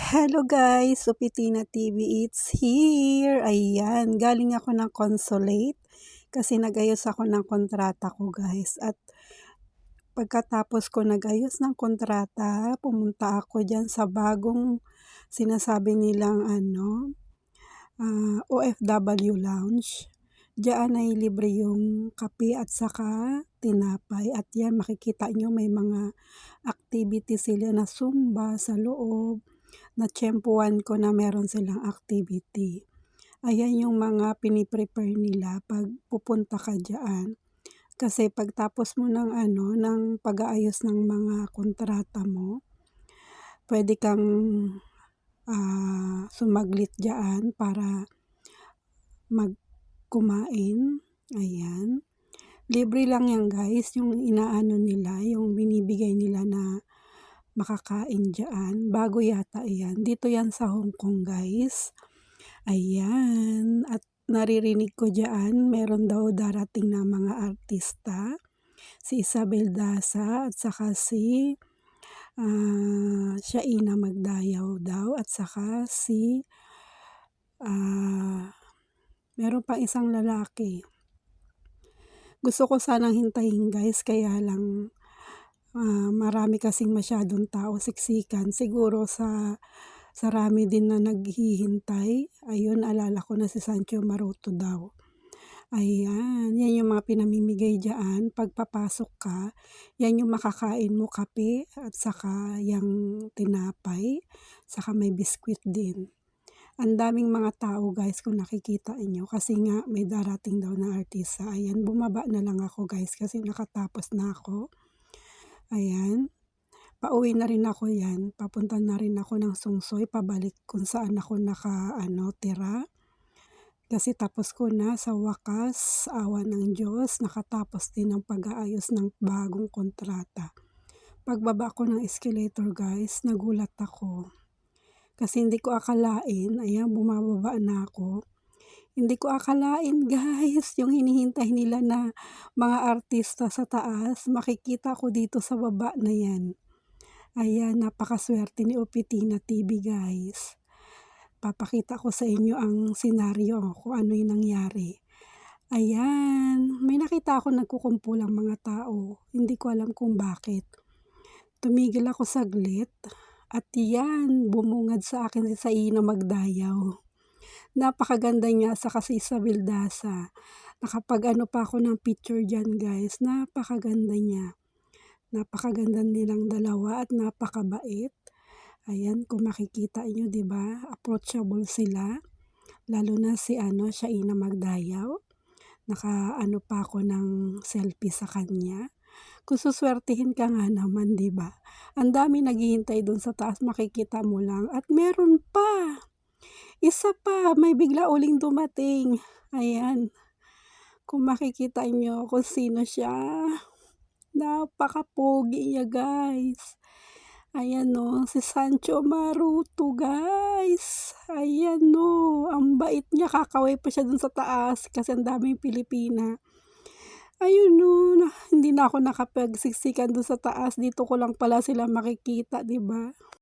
Hello guys, Supitina TV, it's here. Ayan, galing ako ng Consulate kasi nag-ayos ako ng kontrata ko guys. At pagkatapos ko nag-ayos ng kontrata, pumunta ako dyan sa bagong sinasabi nilang OFW Lounge. Diyan ay libre yung kape at saka tinapay. At yan, makikita nyo may mga activity sila na Zumba sa loob. Na-tiyempuhan ko na meron silang activity. Ayan yung mga piniprepare nila pag pupunta ka diyan. Kasi pagtapos mo ng pag-aayos ng mga kontrata mo, pwede kang sumaglit diyan para kumain. Ayan. Libre lang yan guys, yung inaano nila, yung binibigay nila na makakain diyan. Bago yata yan. Dito yan sa Hong Kong guys. Ayan. At naririnig ko diyan, meron daw darating na mga artista. Si Isabel Daza at saka si Shaina Magdayaw daw. At saka si meron pa isang lalaki. Gusto ko sanang hintayin guys, kaya lang marami kasing masyadong tao, siksikan. Siguro sa rami din na naghihintay. Ayun, alala ko na si Sancho Maruto daw. Ayan, yan yung mga pinamimigay dyan. Pagpapasok ka, yan yung makakain mo, kape at saka yung tinapay, saka may biskwit din. Ang daming mga tao guys kung nakikita nyo, kasi nga may darating daw na artista. Ayan, bumaba na lang ako guys kasi nakatapos na ako. Ayan, pauwi na rin ako yan. Papunta na rin ako ng Sungsoy, pabalik kung saan ako tira. Kasi tapos ko na sa wakas, awa ng Diyos, nakatapos din ang pag-aayos ng bagong kontrata. Pagbaba ko ng escalator guys, nagulat ako. Kasi hindi ko akalain, ayan, bumababa na ako. Hindi ko akalain guys, yung hinihintay nila na mga artista sa taas, makikita ko dito sa baba na yan. Ayan, napakaswerte ni Opitina TV guys. Papakita ko sa inyo ang senaryo kung ano yung nangyari. Ayan, may nakita ako nagkukumpulang mga tao. Hindi ko alam kung bakit. Tumigil ako saglit at yan, bumungad sa akin si Shaina Magdayaw. Napakaganda niya sa kasi Isabel Daza. Nakapag pa ako ng picture dyan guys. Napakaganda niya. Napakaganda nilang dalawa at napakabait. Ayan, kung makikita nyo, di ba? Approachable sila. Lalo na si Shaina Magdayaw. Naka pa ako ng selfie sa kanya. Kung suswertihin ka nga naman, di ba? Ang dami naghihintay doon sa taas, makikita mo lang. At meron pa. Isa pa, may bigla uling dumating. Ayan. Kung makikita nyo kung sino siya. Napaka-pogi niya guys. Ayan si Sancho Maruto guys. Ayan ang bait niya, kakaway pa siya dun sa taas kasi ang daming Pilipina. Ayun hindi na ako nakapagsiksikan dun sa taas, dito ko lang pala sila makikita, 'di ba?